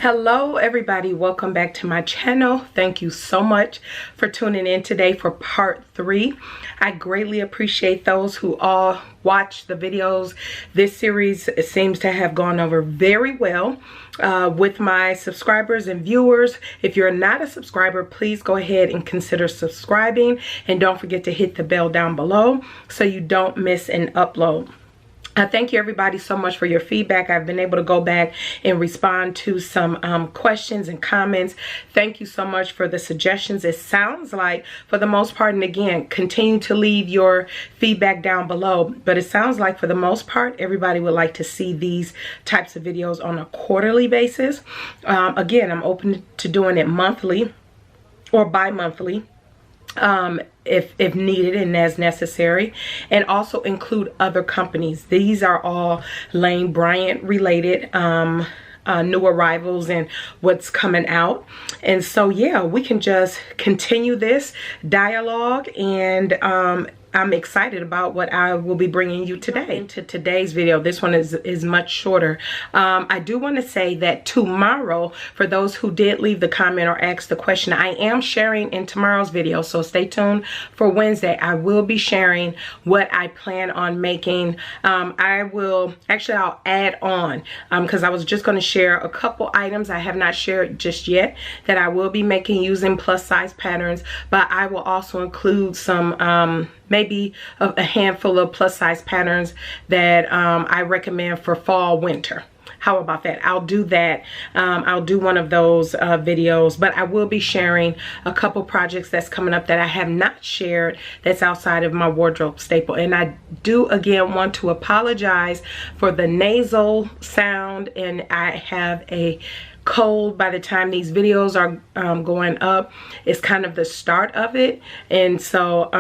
Hello everybody, welcome back to my channel. Thank you so much for tuning in today for part 3. I greatly appreciate those who all watch the videos. This series seems to have gone over very well with my subscribers and viewers. If you're not a subscriber, please go ahead and consider subscribing, and don't forget to hit the bell down below so you don't miss an upload. Thank you everybody so much for your feedback. I've been able to go back and respond to some questions and comments. Thank you so much for the suggestions. It sounds like, for the most part, and again, continue to leave your feedback down below, but it sounds like for the most part, everybody would like to see these types of videos on a quarterly basis. Again, I'm open to doing it monthly or bi-monthly. If needed and as necessary, and also include other companies. These are all Lane Bryant related new arrivals and what's coming out. And so yeah, we can just continue this dialogue, and I'm excited about what I will be bringing you today. Into today's video, this one is much shorter. I do want to say that tomorrow, for those who did leave the comment or ask the question, I am sharing in tomorrow's video, so stay tuned for Wednesday. I will be sharing what I plan on making. I'll add on because I was just going to share a couple items I have not shared just yet that I will be making using plus size patterns, but I will also include some maybe a handful of plus size patterns that I recommend for fall winter. How about that? I'll do that. I'll do one of those videos, but I will be sharing a couple projects that's coming up that I have not shared that's outside of my wardrobe staple. And I do again want to apologize for the nasal sound, and I have a cold by the time these videos are going up. It's kind of the start of it, and so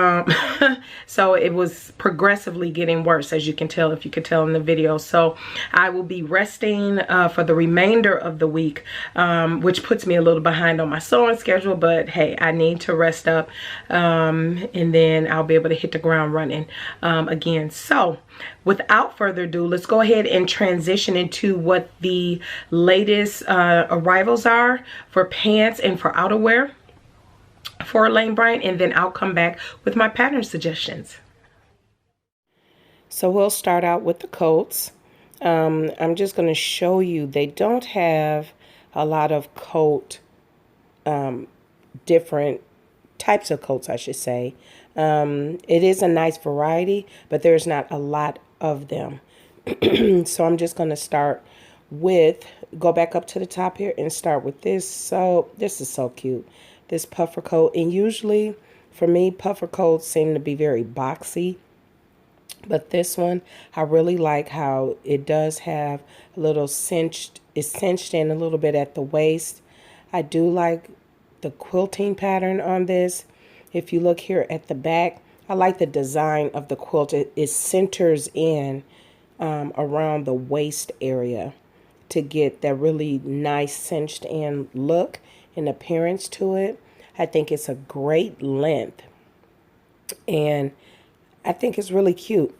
so it was progressively getting worse, as you can tell, if you could tell in the video. So I will be resting for the remainder of the week, which puts me a little behind on my sewing schedule, but hey, I need to rest up, and then I'll be able to hit the ground running again. So without further ado, let's go ahead and transition into what the latest arrivals are for pants and for outerwear for Lane Bryant, and then I'll come back with my pattern suggestions. So we'll start out with the coats. I'm just going to show you, they don't have a lot of coat, different types of coats, I should say. It is a nice variety, but there's not a lot of them. So I'm just going to start with, go back up to the top here and start with this. So this is so cute, this puffer coat. And usually for me, puffer coats seem to be very boxy, but this one, I really like how it does have a little cinched, it's cinched in a little bit at the waist. I do like the quilting pattern on this. If you look here at the back, I like the design of the quilt. It centers in around the waist area to get that really nice cinched in look and appearance to it. I think it's a great length, and I think it's really cute.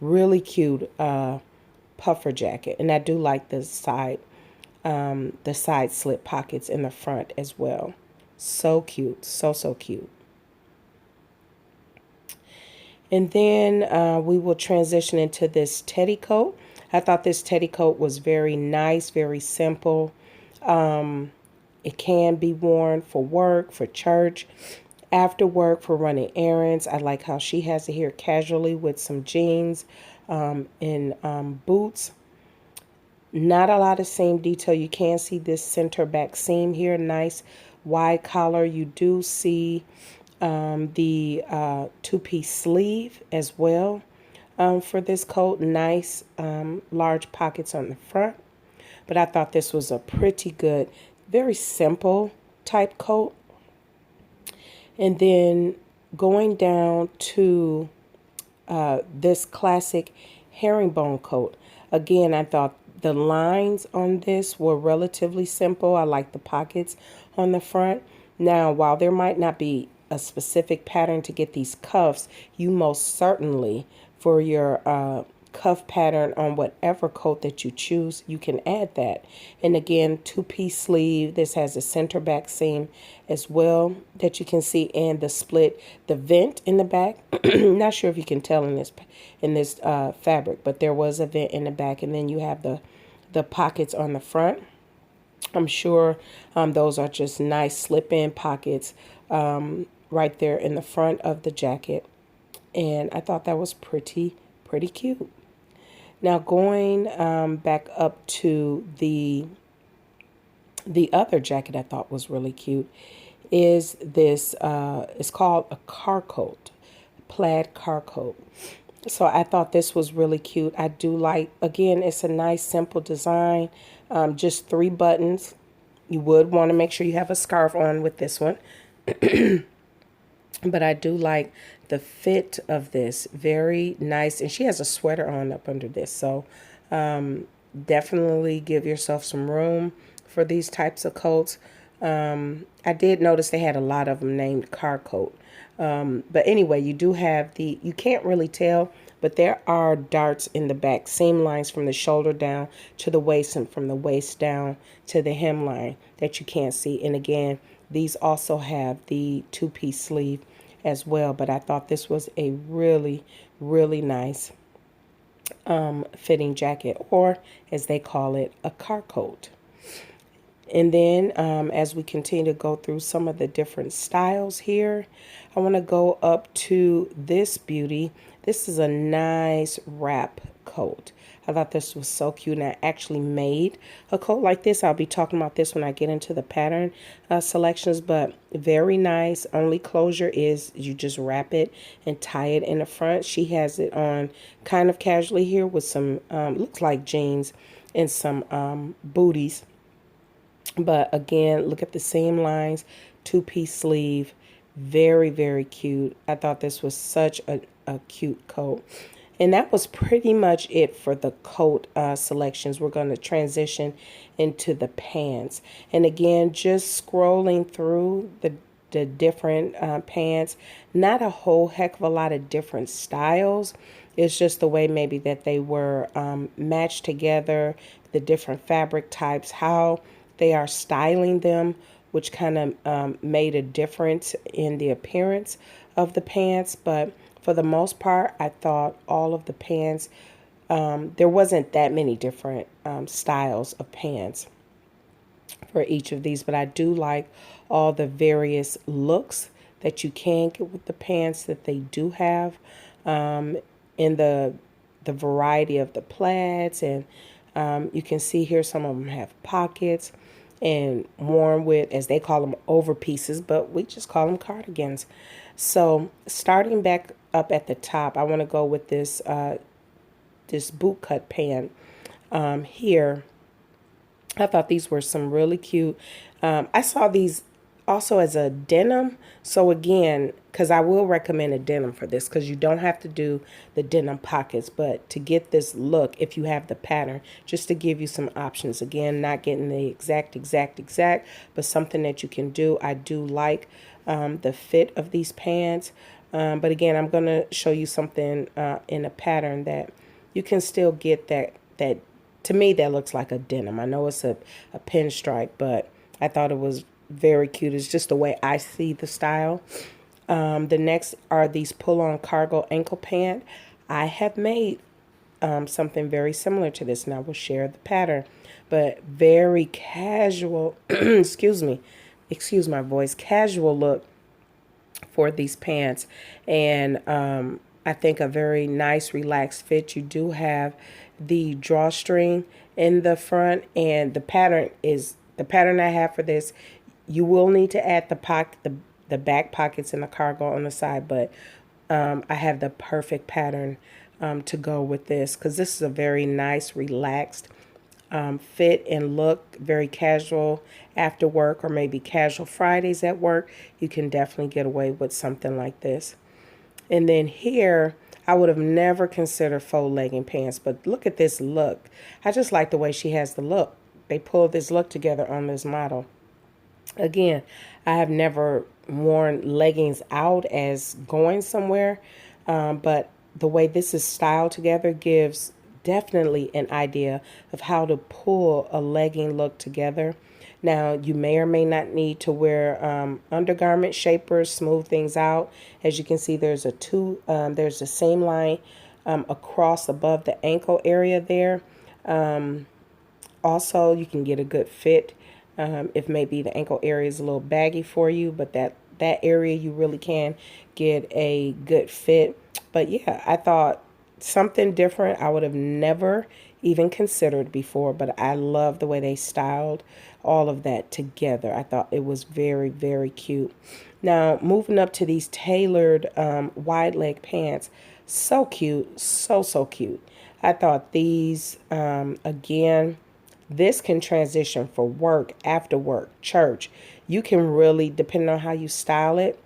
Really cute puffer jacket. And I do like the side slip pockets in the front as well. So cute, so cute. And then we will transition into this teddy coat. I thought this teddy coat was very nice, very simple. It can be worn for work, for church, after work, for running errands. I like how she has it here casually with some jeans and boots. Not a lot of seam detail. You can see this center back seam here, nice wide collar. You do see the two-piece sleeve as well for this coat. Nice large pockets on the front. But I thought this was a pretty good, very simple type coat. And then going down to this classic herringbone coat. Again, I thought the lines on this were relatively simple. I like the pockets on the front. Now, while there might not be a specific pattern to get these cuffs, you most certainly, for your cuff pattern on whatever coat that you choose, you can add that. And again, two-piece sleeve. This has a center back seam as well that you can see, and the split, the vent in the back. Not sure if you can tell in this fabric, but there was a vent in the back, and then you have the pockets on the front. I'm sure those are just nice slip-in pockets right there in the front of the jacket, and I thought that was pretty cute. Now going back up to the other jacket I thought was really cute is this, it's called a car coat, plaid car coat. So I thought this was really cute. I do like, again, it's a nice simple design, just 3 buttons. You would want to make sure you have a scarf on with this one. But I do like the fit of this, very nice. And she has a sweater on up under this. So definitely give yourself some room for these types of coats. I did notice they had a lot of them named car coat. But anyway, you do have you can't really tell, but there are darts in the back, seam lines from the shoulder down to the waist and from the waist down to the hemline that you can't see. And again, these also have the two-piece sleeve as well, but I thought this was a really nice fitting jacket, or as they call it, a car coat. And then as we continue to go through some of the different styles here, I want to go up to this beauty. This is a nice wrap coat. I thought this was so cute, and I actually made a coat like this. I'll be talking about this when I get into the pattern selections, but very nice. Only closure is you just wrap it and tie it in the front. She has it on kind of casually here with some, looks like jeans and some booties. But again, look at the seam lines, two-piece sleeve, very cute. I thought this was such a cute coat. And that was pretty much it for the coat selections. We're going to transition into the pants. And again, just scrolling through the different pants, not a whole heck of a lot of different styles. It's just the way maybe that they were matched together, the different fabric types, how they are styling them, which kind of made a difference in the appearance of the pants. But for the most part, I thought all of the pants, there wasn't that many different styles of pants for each of these, but I do like all the various looks that you can get with the pants that they do have in the variety of the plaids. And you can see here some of them have pockets and worn with, as they call them, over pieces, but we just call them cardigans. So starting back up at the top, I want to go with this this boot cut pant here. I thought these were some really cute. I saw these also as a denim. So again, because I will recommend a denim for this, because you don't have to do the denim pockets, but to get this look, if you have the pattern, just to give you some options. Again, not getting the exact, but something that you can do. I do like the fit of these pants. But again, I'm going to show you something in a pattern that you can still get that to me, that looks like a denim. I know it's a pinstripe, but I thought it was very cute. It's just the way I see the style. The next are these pull-on cargo ankle pant. I have made something very similar to this, and I will share the pattern. But very casual, excuse my voice, casual look for these pants. And I think a very nice relaxed fit. You do have the drawstring in the front, and the pattern I have for this, you will need to add the back pockets and the cargo on the side, but I have the perfect pattern to go with this, because this is a very nice relaxed fit and look, very casual after work, or maybe casual Fridays at work. You can definitely get away with something like this. And then here, I would have never considered faux legging pants, but look at this look. I just like the way she has the look. They pulled this look together on this model. Again, I have never worn leggings out as going somewhere, but the way this is styled together gives definitely an idea of how to pull a legging look together. Now, you may or may not need to wear undergarment shapers, smooth things out. As you can see, there's a seam line across above the ankle area there. Also, you can get a good fit if maybe the ankle area is a little baggy for you, but that area you really can get a good fit. But yeah, I thought something different I would have never even considered before, but I love the way they styled all of that together. I thought it was very, very cute. Now, moving up to these tailored wide leg pants. So cute, so cute. I thought these, again, this can transition for work, after work, church. You can really, depending on how you style it,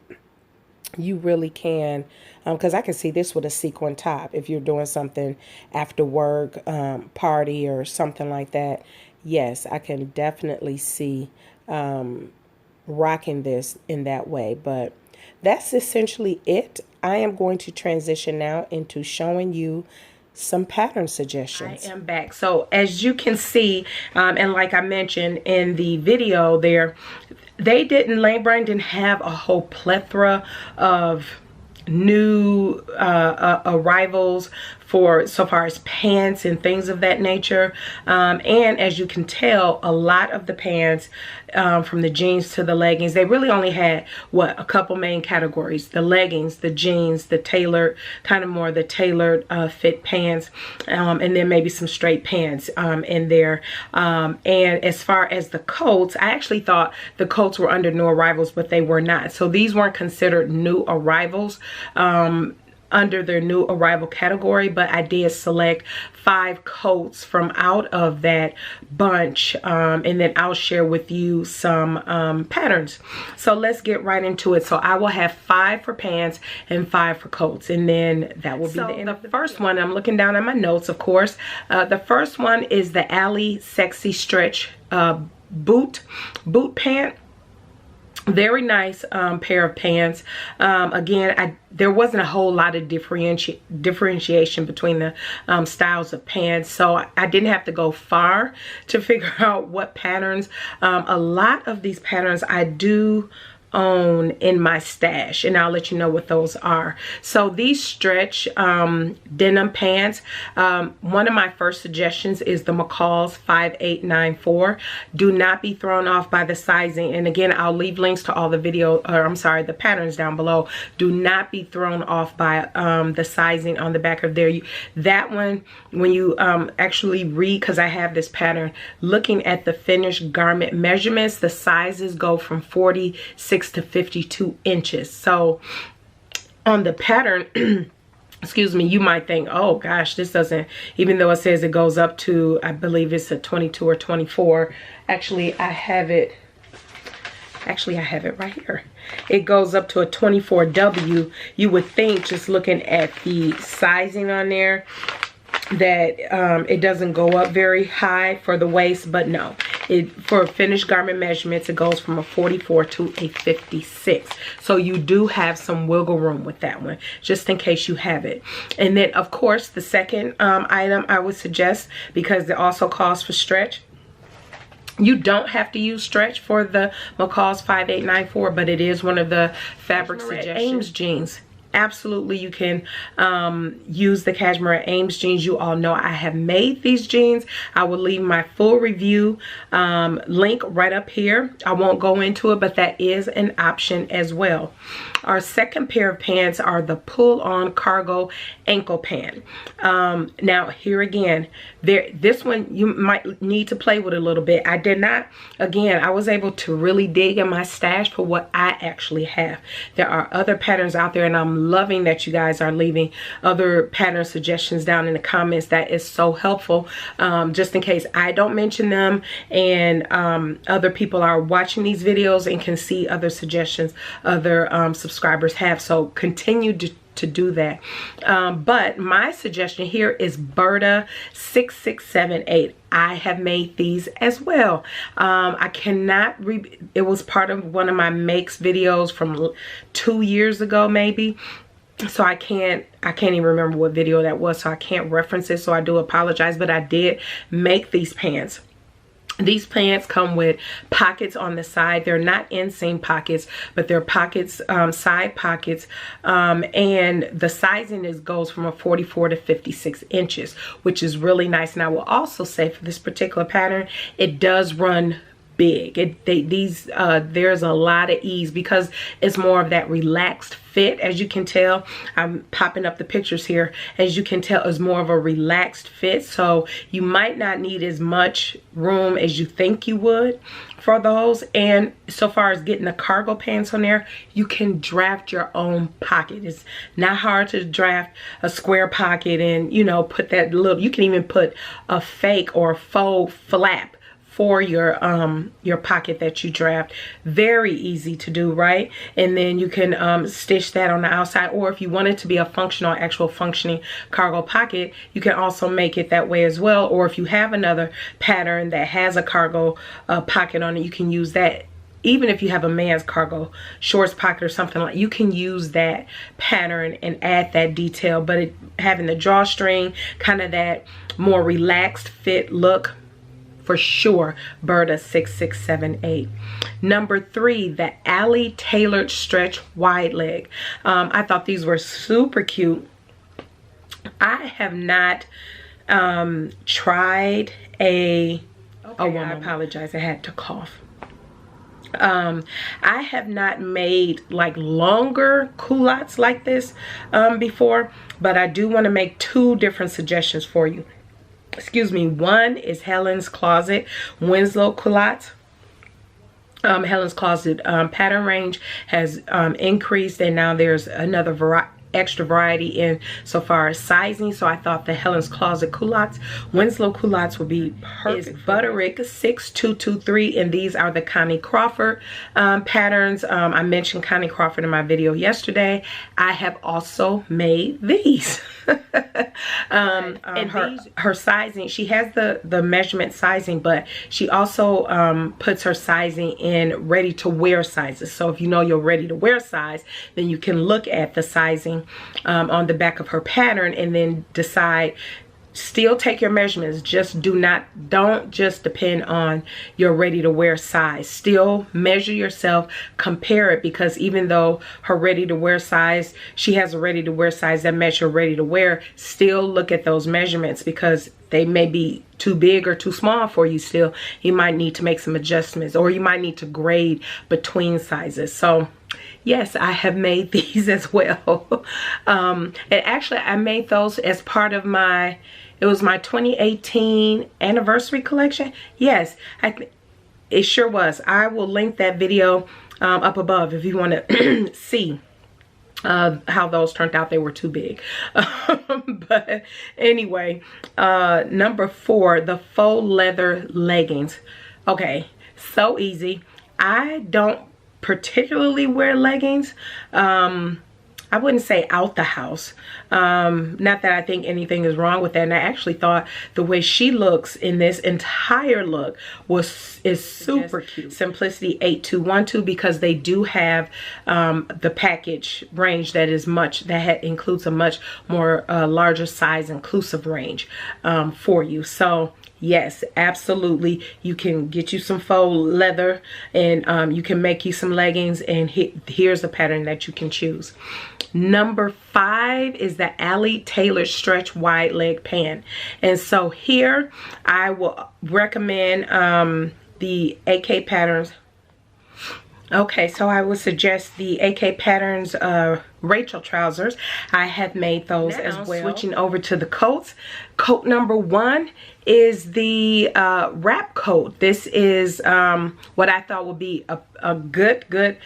you really can, because I can see this with a sequin top if you're doing something after work, party or something like that. Yes, I can definitely see rocking this in that way. But that's essentially it. I am going to transition now into showing you some pattern suggestions. I am back. So as you can see, and like I mentioned in the video there, Lane Bryant didn't have a whole plethora of new arrivals for so far as pants and things of that nature, and as you can tell, a lot of the pants, from the jeans to the leggings, they really only had a couple main categories: the leggings, the jeans, the tailored, kind of more the tailored fit pants, and then maybe some straight pants in there. And as far as the coats, I actually thought the coats were under new arrivals, but they were not. So these weren't considered new arrivals under their new arrival category, but I did select 5 coats from out of that bunch, and then I'll share with you some patterns. So let's get right into it. So I will have 5 for pants and 5 for coats, and then that will be the end of the first one. I'm looking down at my notes, of course. The first one is the Alley Sexy Stretch boot pant. Very nice pair of pants. Again, there wasn't a whole lot of differentiation between the styles of pants, so I didn't have to go far to figure out what patterns. A lot of these patterns I do own in my stash, and I'll let you know what those are. So these stretch denim pants, one of my first suggestions is the McCall's 5894. Do not be thrown off by the sizing, and again, I'll leave links to all the the patterns down below. Do not be thrown off by the sizing on the back of there. That one, when you actually read, because I have this pattern, looking at the finished garment measurements, the sizes go from 46 to 52 inches. So on the pattern, excuse me, you might think, oh gosh, this doesn't, even though it says it goes up to, I believe it's a 22 or 24. Actually, I have it right here. It goes up to a 24W. You would think, just looking at the sizing on there, that it doesn't go up very high for the waist, but no, for finished garment measurements, it goes from a 44 to a 56. So you do have some wiggle room with that one, just in case you have it. And then of course the second item I would suggest, because it also calls for stretch, you don't have to use stretch for the McCall's 5894, but it is one of the fabric suggestions. Ames jeans. Absolutely, you can use the Cashmere Ames jeans. You all know I have made these jeans. I will leave my full review link right up here. I won't go into it, but that is an option as well. Our second pair of pants are the pull-on cargo ankle pant. Now here again, this one you might need to play with a little bit. I did not, again, I was able to really dig in my stash for what I actually have. There are other patterns out there, and I'm loving that you guys are leaving other pattern suggestions down in the comments. That is so helpful, just in case I don't mention them, and other people are watching these videos and can see other suggestions other subscribers have. So continue to do that. But my suggestion here is Berta 6678. I have made these as well. I cannot it was part of one of my makes videos from 2 years ago maybe. so I can't even remember what video that was, so I can't reference it, so I do apologize. But I did make these pants. These pants come with pockets on the side. They're not inseam pockets, but they're pockets, side pockets, and the sizing goes from a 44 to 56 inches, which is really nice. And I will also say for this particular pattern, it does run big. There's a lot of ease because it's more of that relaxed fit. As you can tell, I'm popping up the pictures here. As you can tell, it's more of a relaxed fit, so you might not need as much room as you think you would for those. And so far as getting the cargo pants on there, you can draft your own pocket. It's not hard to draft a square pocket and, you know, put that little, you can even put a fake or a faux flap for your pocket that you draft. Very easy to do, right? And then you can stitch that on the outside, or if you want it to be a functional, actual functioning cargo pocket, you can also make it that way as well. Or if you have another pattern that has a cargo pocket on it, you can use that. Even if you have a man's cargo shorts pocket or something like, you can use that pattern and add that detail. But having the drawstring, kind of that more relaxed fit look, for sure, Berta 6678. Number 3, the Alley tailored stretch wide leg. I thought these were super cute. I have not tried a woman. I apologize, I had to cough. I have not made like longer culottes like this before, but I do want to make 2 different suggestions for you. Excuse me. One is Helen's Closet Winslow culottes. Helen's Closet pattern range has increased, and now there's another extra variety in so far as sizing. So I thought the Helen's Closet culottes, Winslow culottes, would be perfect. It's Butterick 6223, and these are the Connie Crawford patterns. I mentioned Connie Crawford in my video yesterday. I have also made these. And her sizing, she has the measurement sizing, but she also puts her sizing in ready to wear sizes. So if you know your ready to wear size, then you can look at the sizing on the back of her pattern and then decide. Still take your measurements, just don't just depend on your ready to wear size. Still measure yourself, compare it, because even though her ready to wear size, she has a ready to wear size that matches her ready to wear, still look at those measurements, because they may be too big or too small for you. Still, you might need to make some adjustments, or you might need to grade between sizes. So yes, I have made these as well. And actually I made those as part of my, it was my 2018 anniversary collection. Yes, it sure was. I will link that video up above if you want to see how those turned out. They were too big. But anyway, number 4, the faux leather leggings. Okay, so easy. I don't particularly wear leggings. I wouldn't say out the house. Not that I think anything is wrong with that. And I actually thought the way she looks in this entire look is super cute. Simplicity 8212, because they do have the package range that is includes a much more larger size inclusive range for you. So yes, absolutely. You can get you some faux leather, and you can make you some leggings, and here's a pattern that you can choose. Number 5 is the Alley tailored stretch wide leg pant. And so here I will recommend the AK patterns. Okay, so I would suggest the AK patterns Rachel trousers. I have made those as well. Switching over to the coats. Coat number 1 is the wrap coat. This is what I thought would be a good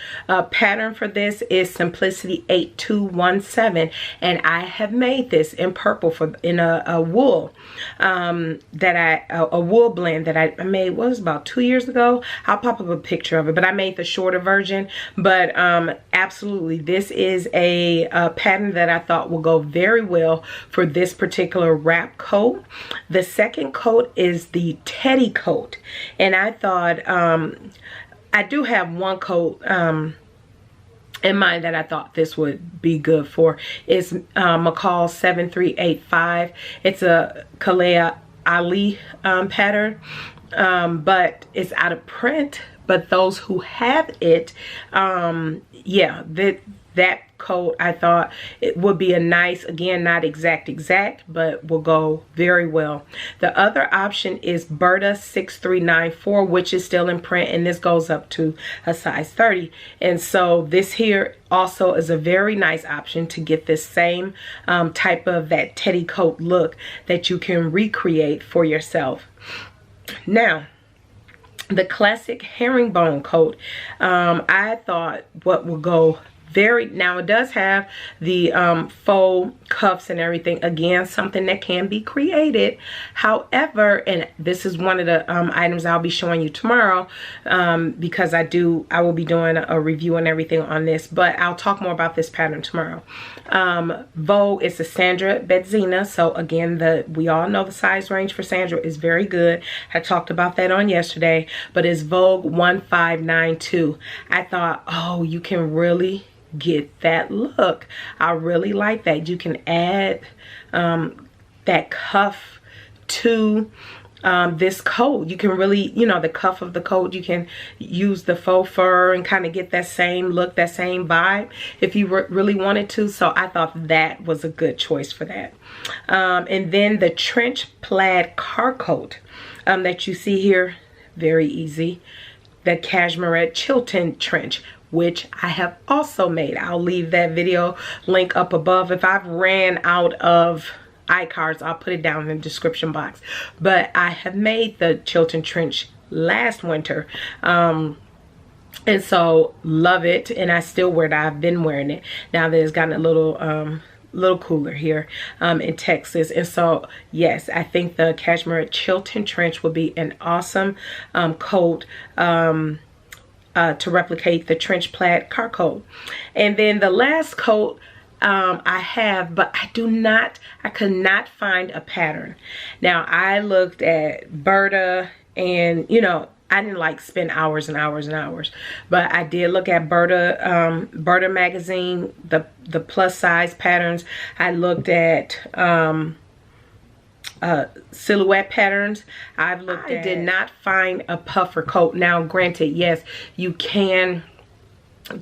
pattern for this is Simplicity 8217, and I have made this in purple in a wool a wool blend that I made, what was about 2 years ago. I'll pop up a picture of it, but I made the shorter version. But absolutely, this is a pattern that I thought will go very well for this particular wrap coat. The second coat is the Teddy coat, and I thought I do have one coat in mind that I thought this would be good for. It's McCall 7385. It's a Kalea Ali pattern, but it's out of print. But those who have it, yeah, that coat, I thought it would be a nice, again, not exact, but will go very well. The other option is Berta 6394, which is still in print, and this goes up to a size 30. And so this here also is a very nice option to get this same type of that teddy coat look that you can recreate for yourself. Now, the classic herringbone coat, I thought what will go now it does have the faux cuffs and everything, again something that can be created. However, and this is one of the items I'll be showing you tomorrow, because I will be doing a review and everything on this, but I'll talk more about this pattern tomorrow. Vogue is a Sandra Benzina, so again, we all know the size range for Sandra is very good. I talked about that on yesterday, but it's Vogue 1592. I thought, oh, you can really get that look. I really like that. You can add that cuff to this coat. You can really, you know, the cuff of the coat, you can use the faux fur and kind of get that same look, that same vibe if you really wanted to. So I thought that was a good choice for that. And then the trench plaid car coat that you see here, very easy. The Cashmere Chilton trench, which I have also made. I'll leave that video link up above. If I've ran out of iCards, I'll put it down in the description box. But I have made the Chilton trench last winter. And so love it, and I still wear it. I've been wearing it now that it's gotten a little cooler here in Texas. And so yes, I think the Cashmere Chilton trench would be an awesome coat to replicate the trench plaid car coat. And then the last coat I have, but I could not find a pattern. Now I looked at Berta, and you know, I didn't like spend hours and hours and hours, but I did look at Berta magazine, the plus size patterns. I looked at silhouette patterns. I did not find a puffer coat. Now granted, yes, you can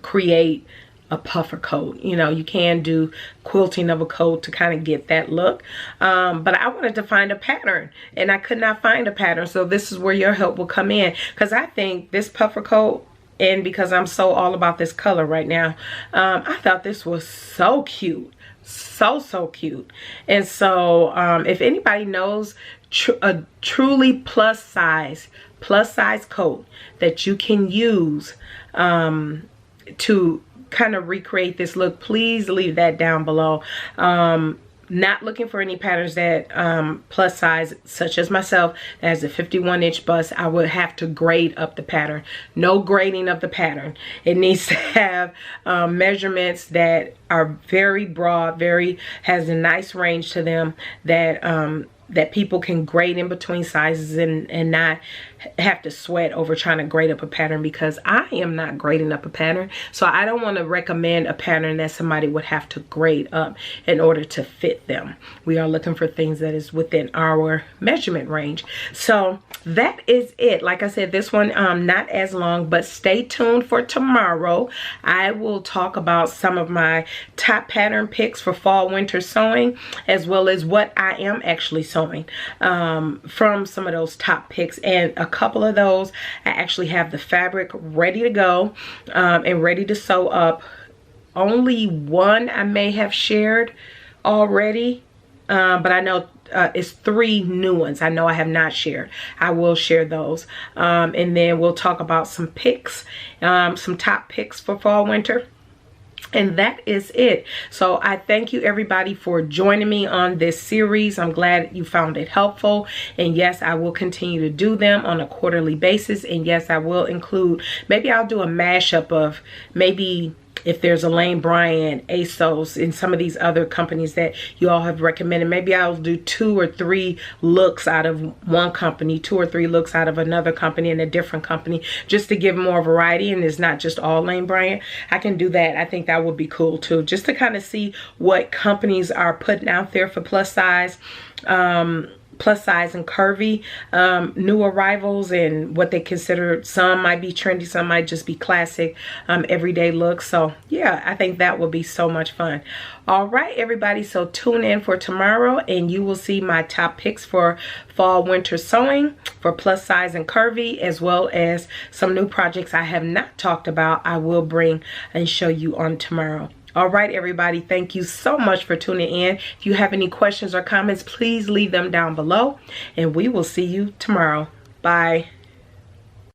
create a puffer coat, you know, you can do quilting of a coat to kind of get that look, but I wanted to find a pattern and I could not find a pattern. So this is where your help will come in, because I think this puffer coat, and because I'm so all about this color right now, I thought this was so cute, so cute. And so if anybody knows a truly plus size coat that you can use to kind of recreate this look, please leave that down below. Not looking for any patterns that plus size, such as myself, that has a 51-inch bust. I would have to grade up the pattern. No grading of the pattern. It needs to have measurements that are very broad, has a nice range to them, that people can grade in between sizes and not have to sweat over trying to grade up a pattern, because I am not grading up a pattern. So I don't want to recommend a pattern that somebody would have to grade up in order to fit them. We are looking for things that is within our measurement range. So that is it. Like I said, this one not as long, but stay tuned for tomorrow. I will talk about some of my top pattern picks for fall winter sewing, as well as what I am actually sewing from some of those top picks. And a couple of those, I actually have the fabric ready to go and ready to sew up. Only one I may have shared already, but I know it's 3 new ones I know I have not shared. I will share those, and then we'll talk about some picks, some top picks for fall winter. And that is it. So I thank you everybody for joining me on this series. I'm glad you found it helpful. And yes, I will continue to do them on a quarterly basis. And yes, I will include, maybe I'll do a mashup of maybe if there's a Lane Bryant, ASOS, and some of these other companies that you all have recommended. Maybe I'll do 2 or 3 looks out of one company, 2 or 3 looks out of another company and a different company, just to give more variety, and it's not just all Lane Bryant. I can do that. I think that would be cool too, just to kind of see what companies are putting out there for plus size and curvy, new arrivals, and what they consider. Some might be trendy, some might just be classic, everyday looks. So yeah, I think that will be so much fun. All right, everybody, so tune in for tomorrow and you will see my top picks for fall winter sewing for plus size and curvy, as well as some new projects I have not talked about. I will bring and show you on tomorrow. All right, everybody, thank you so much for tuning in. If you have any questions or comments, please leave them down below, and we will see you tomorrow. Bye.